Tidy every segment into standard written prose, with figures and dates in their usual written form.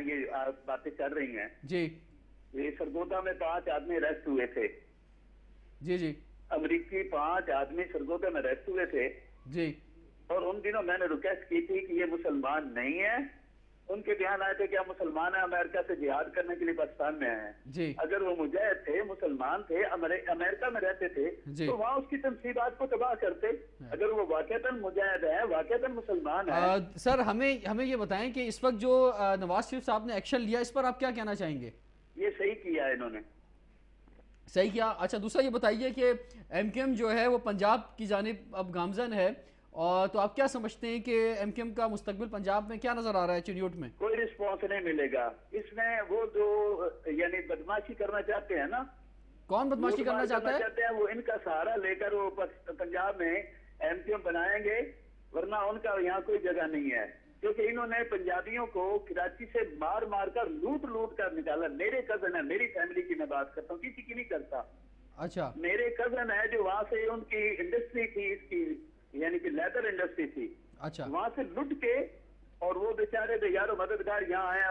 یہ آپ باتیں کر رہی ہیں جی یہ سرگودا میں 5 آدمی اریسٹ ہوئے تھے. جی جی امریکی 5 آدمی سرگودا میں اریسٹ ہوئے تھے جی اور ان دنوں میں نے ریکویسٹ کی تھی کہ یہ مسلمان نہیں ہیں. ان کے بیان آئے تھے کہ ہم مسلمان ہیں, امریکہ سے جہاد کرنے کے لیے پاکستان میں آئے ہیں. جی اگر وہ مجاہد تھے, مسلمان تھے, امریکہ میں رہتے تھے جی تو وہاں اس کی تنصیبات کو تباہ کرتے. اگر وہ واقعتاً مجاہد ہے, واقعتاً مسلمان ہے. سر ہمیں یہ بتائیں کہ اس وقت جو نواز شریف صاحب نے ایکشن لیا اس پر آپ کیا کہنا چاہیں گے؟ یہ صحیح کیا ہے انہوں نے. صحیح کیا. اچھا دوسرا یہ بتائیے کہ ایم کیو ایم جو ہے وہ پنجاب کی جانب اب گامزن ہے, اور تو آپ کیا سمجھتے ہیں کہ ایم کیو ایم کا مستقبل پنجاب میں کیا نظر آ رہا ہے چنیوٹ میں؟ کوئی رسپانس نہیں ملے گا. اس میں وہ جو یعنی بدماشی کرنا چاہتے ہیں نا, کون بدماشی کرنا چاہتا ہے؟ وہ ان کا سہارا لے کر وہ پنجاب میں ایم کیو ایم بنائیں گے, ورنہ ان کا یہاں کوئی جگہ نہیں ہے. کیونکہ انہوں نے پنجابیوں کو کراچی سے مار مار کر لوٹ کر نکالا. میرے کزن ہے, میری فیملی کی میں بات کرتا ہوں, کسی کی نہیں کرتا. اچھا میرے کزن ہے جو وہاں سے ان کی انڈسٹری تھی, اس کی یعنی کہ لیدر انڈسٹری تھی, اچھا وہاں سے لٹ کے, اور وہ بیچارے تھے یارو مددگار یہاں آئے.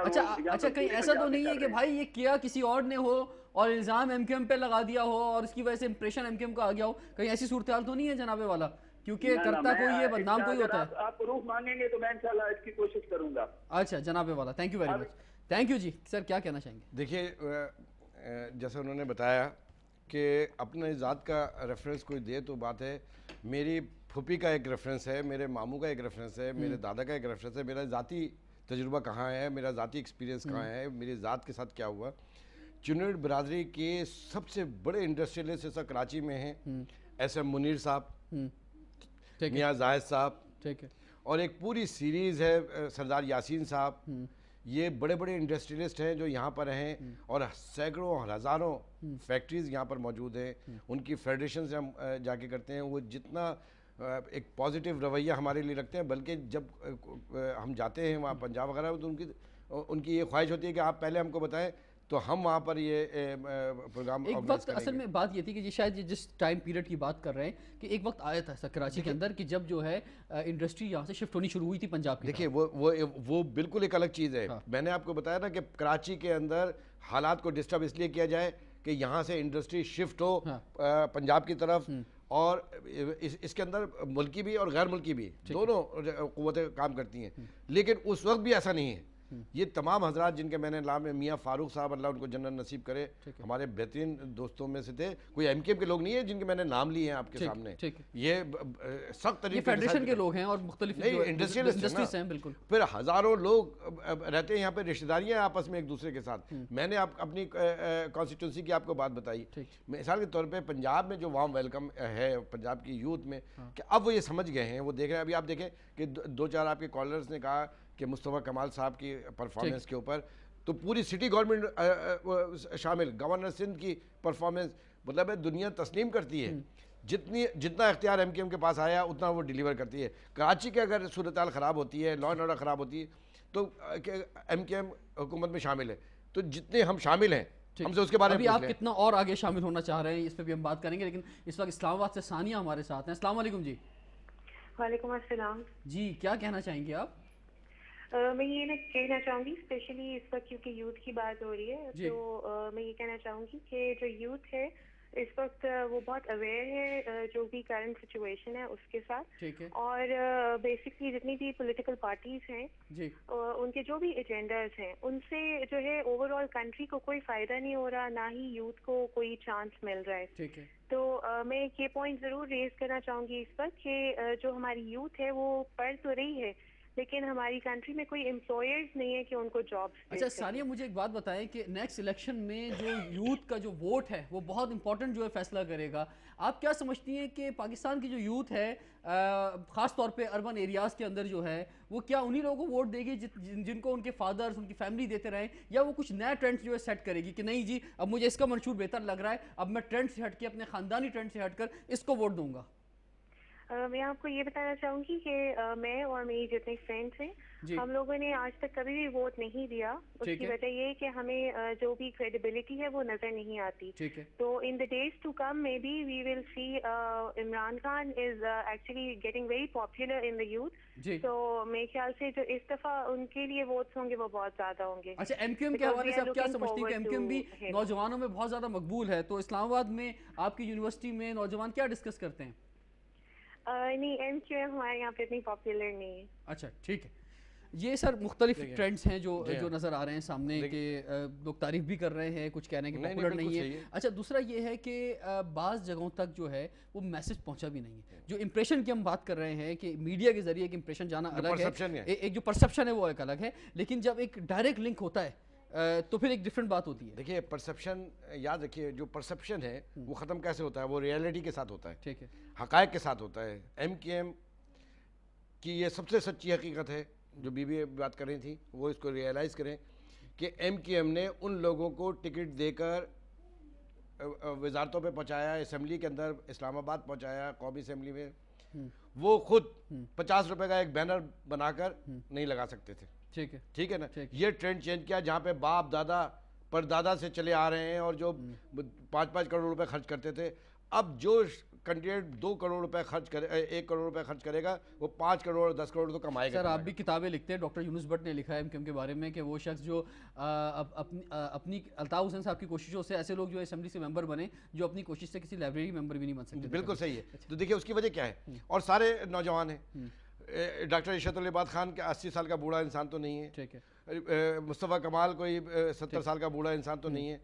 اچھا کہیں ایسا تو نہیں ہے کہ بھائی یہ کیا کسی اور نے ہو اور الزام ایم کیو ایم پہ لگا دیا ہو اور اس کی وجہ سے امپریشن ایم کیو ایم کا آ گیا ہو؟ کہیں ایسی صورتحال تو نہیں ہے جناب والا؟ کیونکہ کرتا کوئی ہے, بدنام کوئی ہوتا ہے. آپ پروف مانگیں گے تو میں انشاءاللہ اس کی کوشش کروں گا. اچھا جناب والا, thank you very much. Thank you جی. سر کیا کہنا چاہیں گے؟ دیکھیے جیسے انہوں نے بتایا کہ اپنے ذات کا ریفرنس کوئی دے تو بات ہے. میری پھوپھی کا ایک ریفرنس ہے, میرے ماموں کا ایک ریفرنس ہے, میرے دادا کا ایک ریفرنس ہے, میرا ذاتی تجربہ کہاں ہے, میرا ذاتی ایکسپیرینس کہاں ہے, میری ذات کے ساتھ کیا ہوا. چنیوٹ برادری کے سب سے بڑے انڈسٹریلسٹ ایسا کراچی میں ہیں, ایس ایم منیر صاحب, میاں زاہد صاحب, ٹھیک ہے, اور ایک پوری سیریز ہے سردار یاسین صاحب. یہ بڑے بڑے انڈسٹریلسٹ ہیں جو یہاں پر ہیں, اور سینکڑوں ہزاروں فیکٹریز یہاں پر موجود ہیں. ان کی فیڈریشن سے ہم جا کے کرتے ہیں. وہ جتنا ایک پازیٹیو رویہ ہمارے لیے رکھتے ہیں, بلکہ جب ہم جاتے ہیں وہاں پنجاب وغیرہ تو ان کی یہ خواہش ہوتی ہے کہ آپ پہلے ہم کو بتائیں تو ہم وہاں پر یہ پروگرام ایک وقت اصل میں بات یہ تھی کہ شاید جس ٹائم پیریڈ کی بات کر رہے ہیں کہ ایک وقت آیا تھا کراچی کے اندر کہ جب جو ہے انڈسٹری یہاں سے شفٹ ہونی شروع ہوئی تھی پنجاب کی. دیکھیے وہ بالکل ایک الگ چیز ہے. میں نے آپ کو بتایا نا کہ کراچی کے اندر حالات کو ڈسٹرب اس لیے کیا جائے کہ یہاں سے انڈسٹری شفٹ ہو پنجاب کی طرف, اور اس کے اندر ملکی بھی اور غیر ملکی بھی دونوں قوتیں کام کرتی ہیں. لیکن اس وقت بھی ایسا نہیں ہے. یہ تمام حضرات جن کے میں نے نام, میاں فاروق صاحب اللہ ان کو جنت نصیب کرے, ہمارے بہترین دوستوں میں سے تھے. کوئی ایم کیو ایم کے لوگ نہیں ہیں جن کے میں نے نام لیے ہیں آپ کے سامنے. یہ سخت طریقے سے فیڈریشن کے لوگ ہیں اور مختلف انڈسٹریز ہیں. بالکل. پھر ہزاروں لوگ رہتے ہیں یہاں پہ, رشتہ داریاں ہیں آپس میں ایک دوسرے کے ساتھ. میں نے اپنی کانسٹیٹوئنسی کی آپ کو بات بتائی. مثال کے طور پہ پنجاب میں جو وارم ویلکم ہے پنجاب کی یوتھ میں, کہ اب وہ یہ سمجھ گئے ہیں, وہ دیکھ رہے ہیں. ابھی آپ دیکھیں کہ 2-4 آپ کے کالرز نے کہا کہ مصطفیٰ کمال صاحب کی پرفارمنس کے اوپر تو پوری سٹی گورنمنٹ شامل, گورنر سندھ کی پرفارمنس, مطلب ہے دنیا تسلیم کرتی ہے. جتنا اختیار ایم کیو ایم کے پاس آیا اتنا وہ ڈیلیور کرتی ہے. کراچی کے اگر صورتحال خراب ہوتی ہے, لا اینڈ آرڈر خراب ہوتی ہے, تو ایم کیو ایم حکومت میں شامل ہے. تو جتنے ہم شامل ہیں ہم سے اس کے بارے میں ابھی آپ کتنا اور آگے شامل ہونا چاہ رہے ہیں اس پہ بھی ہم بات کریں گے, لیکن اس وقت اسلام آباد سے ثانیہ ہمارے ساتھ ہیں. السلام علیکم جی. وعلیکم السلام جی. کیا کہنا چاہیں گے آپ؟ میں یہ کہنا چاہوں گی اسپیشلی اس وقت کیونکہ یوتھ کی بات ہو رہی ہے, تو میں یہ کہنا چاہوں گی کہ جو یوتھ ہے اس وقت وہ بہت اویئر ہے جو بھی کرنٹ سچویشن ہے اس کے ساتھ, اور بیسکلی جتنی بھی پولیٹیکل پارٹیز ہیں ان کے جو بھی ایجنڈاز ہیں ان سے جو ہے اوور آل کنٹری کو کوئی فائدہ نہیں ہو رہا, نہ ہی یوتھ کو کوئی چانس مل رہا ہے. تو میں یہ پوائنٹ ضرور ریز کرنا چاہوں گی اس وقت کہ جو ہماری یوتھ ہے وہ پڑھ تو رہی ہے لیکن ہماری کنٹری میں کوئی امپلائرز نہیں ہے کہ ان کو جابس. اچھا ثانیہ مجھے ایک بات بتائیں کہ نیکسٹ الیکشن میں جو یوتھ کا جو ووٹ ہے وہ بہت امپورٹنٹ جو ہے فیصلہ کرے گا. آپ کیا سمجھتی ہیں کہ پاکستان کی جو یوتھ ہے خاص طور پہ اربن ایریاز کے اندر جو ہے وہ کیا انہی لوگوں کو ووٹ دے گی جن کو ان کے فادرز ان کی فیملی دیتے رہیں, یا وہ کچھ نیا ٹرینڈ جو ہے سیٹ کرے گی کہ نہیں جی اب مجھے اس کا منشور بہتر لگ رہا ہے, اب میں ٹرینڈ سے ہٹ کے اپنے خاندانی ٹرینڈ سے ہٹ کر اس کو ووٹ دوں گا؟ میں آپ کو یہ بتانا چاہوں گی کہ میں اور میری جتنے فرینڈس ہیں ہم لوگوں نے آج تک کبھی بھی ووٹ نہیں دیا. اس کی وجہ یہ ہے کہ ہمیں جو بھی کریڈیبلٹی ہے وہ نظر نہیں آتی. تو in the days to come maybe we will see Imran Khan is actually getting very popular in the youth. تو میرے خیال سے جو اس دفعہ ان کے لیے ووٹس ہوں گے وہ بہت زیادہ ہوں گے. اچھا ایم کیو ایم کے حوالے سے آپ کیا سمجھتی ہیں کہ ایم کیو ایم بھی نوجوانوں میں بہت زیادہ مقبول ہے, تو اسلام آباد میں آپ کی یونیورسٹی میں نوجوان کیا ڈسکس کرتے ہیں؟ نہیں, ایم کیو ایم ہمارے یہاں پہ اتنی پاپولر نہیں ہے. اچھا ٹھیک ہے. یہ سر مختلف ٹرینڈز ہیں جو نظر آ رہے ہیں سامنے کہ لوگ تعریف بھی کر رہے ہیں, کچھ کہہ رہے ہیں کہ پاپولر نہیں ہے. اچھا دوسرا یہ ہے کہ بعض جگہوں تک جو ہے وہ میسج پہنچا بھی نہیں ہے. جو امپریشن کی ہم بات کر رہے ہیں کہ میڈیا کے ذریعے ایک امپریشن جانا الگ ہے, ایک جو پرسپشن ہے وہ ایک الگ ہے, لیکن جب ایک ڈائریکٹ لنک ہوتا ہے تو پھر ایک ڈیفرنٹ بات ہوتی ہے. دیکھیے پرسپشن, یاد رکھیے جو پرسپشن ہے وہ ختم کیسے ہوتا ہے, وہ ریئلٹی کے ساتھ ہوتا ہے, ٹھیک ہے, حقائق کے ساتھ ہوتا ہے. ایم کیو ایم کی یہ سب سے سچی حقیقت ہے جو بی بی بات کر رہی تھی, وہ اس کو ریئلائز کریں کہ ایم کیو ایم نے ان لوگوں کو ٹکٹ دے کر وزارتوں پہ پہنچایا, اسمبلی کے اندر اسلام آباد پہنچایا, قومی اسمبلی میں, وہ خود 50 روپے کا ایک بینر بنا کر نہیں لگا سکتے تھے. ٹھیک ہے نا, یہ ٹرینڈ چینج کیا جہاں پہ باپ دادا پردادا سے چلے آ رہے ہیں اور جو 5-5 کروڑ روپے خرچ کرتے تھے, اب جو کینڈیڈیٹ 2 کروڑ روپے خرچ کرے, 1 کروڑ روپے خرچ کرے گا, وہ 5 کروڑ 10 کروڑ تو کمائے گا. سر آپ بھی کتابیں لکھتے ہیں, ڈاکٹر یونس بٹ نے لکھا ہے ایم کیو ایم کے بارے میں کہ وہ شخص جو اپنی الطاف حسین صاحب کی کوششوں سے ایسے لوگ جو اسمبلی سے ممبر بنے جو اپنی کوشش سے کسی لائبریری ممبر بھی نہیں بن سکتے. بالکل صحیح ہے. تو دیکھیے اس کی وجہ کیا ہے, اور سارے نوجوان ہیں. ڈاکٹر ارشد العباد خان کے 80 سال کا بوڑھا انسان تو نہیں ہے. ٹھیک ہے. مصطفیٰ کمال کوئی 70 سال کا بوڑھا انسان تو نہیں ہے.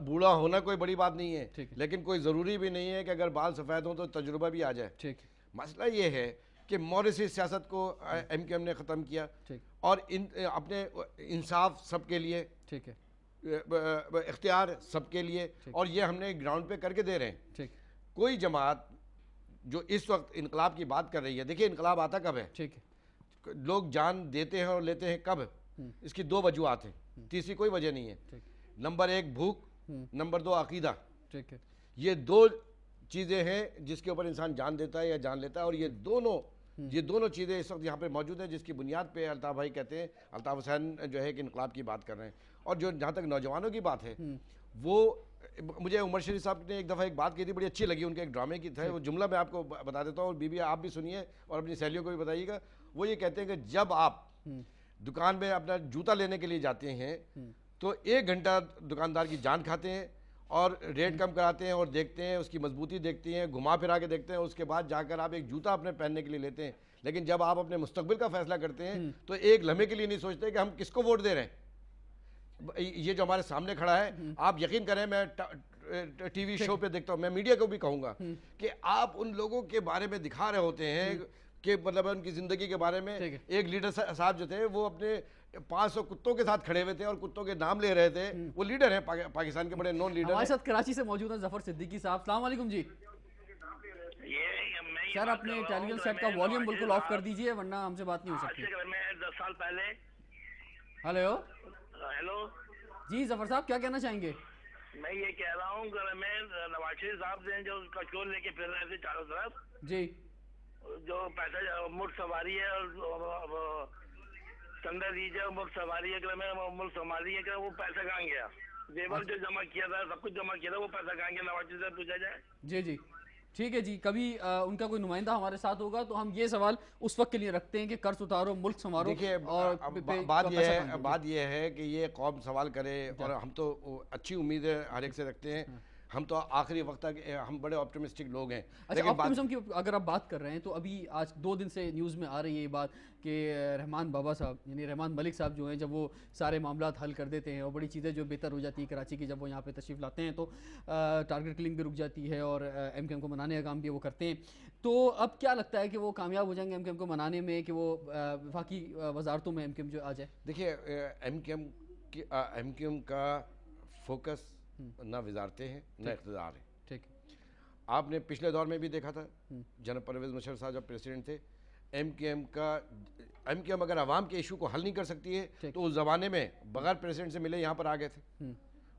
بوڑھا ہونا کوئی بڑی بات نہیں ہے, لیکن کوئی ضروری بھی نہیں ہے کہ اگر بال سفید ہوں تو تجربہ بھی آ جائے. مسئلہ یہ ہے کہ موریثی سیاست کو ایم کیو ایم نے ختم کیا, اور اپنے انصاف سب کے لیے, ٹھیک ہے, اختیار سب کے لیے, اور یہ ہم نے گراؤنڈ پہ کر کے دے رہے ہیں. کوئی جماعت جو اس وقت انقلاب کی بات کر رہی ہے, دیکھیے انقلاب آتا کب ہے, لوگ جان دیتے ہیں اور لیتے ہیں کب, اس کی 2 وجوہات ہیں, تیسری کوئی وجہ نہیں ہے. نمبر 1 بھوک, نمبر 2 عقیدہ. یہ 2 چیزیں ہیں جس کے اوپر انسان جان دیتا ہے یا جان لیتا ہے, اور یہ دونوں چیزیں اس وقت یہاں پہ موجود ہیں, جس کی بنیاد پہ الطاف بھائی کہتے ہیں, الطاف حسین جو ہے کہ انقلاب کی بات کر رہے ہیں. اور جو جہاں تک نوجوانوں کی بات ہے, وہ مجھے عمر شریف صاحب نے ایک دفعہ ایک بات کی تھی, بڑی اچھی لگی, ان کے ایک ڈرامے کی تھا, وہ جملہ میں آپ کو بتا دیتا ہوں, اور بی بی آپ بھی سنیے اور اپنی سہیلیوں کو بھی بتائیے گا. وہ یہ کہتے ہیں کہ جب آپ دکان میں اپنا جوتا لینے کے لیے جاتے ہیں تو 1 گھنٹہ دکاندار کی جان کھاتے ہیں اور ریٹ کم کراتے ہیں اور دیکھتے ہیں, اس کی مضبوطی دیکھتے ہیں, گھما پھرا کے دیکھتے ہیں, اس کے بعد جا کر آپ ایک جوتا اپنے پہننے کے لیے لیتے ہیں. لیکن جب آپ اپنے مستقبل کا فیصلہ کرتے ہیں تو ایک لمحے کے لیے نہیں سوچتے کہ ہم کس کو ووٹ دے رہے ہیں. یہ جو ہمارے سامنے کھڑا ہے, آپ یقین کریں, میں ٹی وی شو پہ دیکھتا ہوں, میں میڈیا کو بھی کہوں گا کہ آپ ان لوگوں کے بارے میں دکھا رہے ہوتے ہیں کہ مطلب ان کی زندگی کے بارے میں. ایک لیڈر صاحب جو تھے وہ اپنے 500 کتوں کے ساتھ کھڑے ہوئے تھے اور کتوں کے نام لے رہے تھے, وہ لیڈر ہیں پاکستان کے بڑے نون لیڈر. ہمارے ساتھ کراچی سے موجود ہیں ظفر صدیقی صاحب. السلام علیکم جی. سر اپنے ٹیلی ویژن سیٹ کا والیوم بالکل آف کر دیجئے ورنہ ہم سے بات نہیں ہو سکتی. میں 10 سال پہلے. ہیلو جی ظفر صاحب کیا کہنا چاہیں گے؟ میں یہ کہہ رہا ہوں کہ میں نواز شریف صاحب سے جو کچول لے کے پھر رہے تھے چاروں طرف, جی جو پیسہ ملک سواری ہے اور چندہ دیجیے ملک سواری ہے, میں ملک سنبھالی ہے کہ وہ پیسہ کہاں گیا, زیور جو جمع کیا تھا سب کچھ جمع کیا تھا, وہ پیسہ کہاں گیا, نواز شریف سے پوچھا جائے. جی جی ٹھیک ہے جی, کبھی ان کا کوئی نمائندہ ہمارے ساتھ ہوگا تو ہم یہ سوال اس وقت کے لیے رکھتے ہیں کہ قرض اتارو, ملک سنوارو. بات یہ ہے کہ یہ قوم سوال کرے, اور ہم تو اچھی امیدیں ہر ایک سے رکھتے ہیں, ہم تو آخری وقت تک ہم بڑے آپٹیمسٹک لوگ ہیں. اچھا آپٹیمزم کی اگر آپ بات کر رہے ہیں تو ابھی آج 2 دن سے نیوز میں آ رہی ہے یہ بات کہ رحمان بابا صاحب یعنی رحمان ملک صاحب جو ہیں جب وہ سارے معاملات حل کر دیتے ہیں اور بڑی چیزیں جو بہتر ہو جاتی ہیں کراچی کی, جب وہ یہاں پہ تشریف لاتے ہیں تو ٹارگٹ کلنگ بھی رک جاتی ہے اور ایم کیو ایم کو منانے کا کام بھی وہ کرتے ہیں. تو اب کیا لگتا ہے کہ وہ کامیاب ہو جائیں گے ایم کیو ایم کو منانے میں کہ وہ وفاقی وزارتوں میں ایم کیو ایم جو آ جائے؟ دیکھیے ایم کیو ایم کا فوکس نہ وزارتیں ہیں نہ اقتدار ہے. ٹھیک, آپ نے پچھلے دور میں بھی دیکھا تھا, جناب پرویز مشرف صاحب جب پریسیڈنٹ تھے, ایم کیو ایم اگر عوام کے ایشو کو حل نہیں کر سکتی ہے تو اس زمانے میں بغیر پریسیڈنٹ سے ملے یہاں پر آ گئے تھے.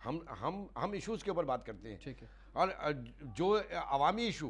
ہم ایشوز کے اوپر بات کرتے ہیں, اور جو عوامی ایشو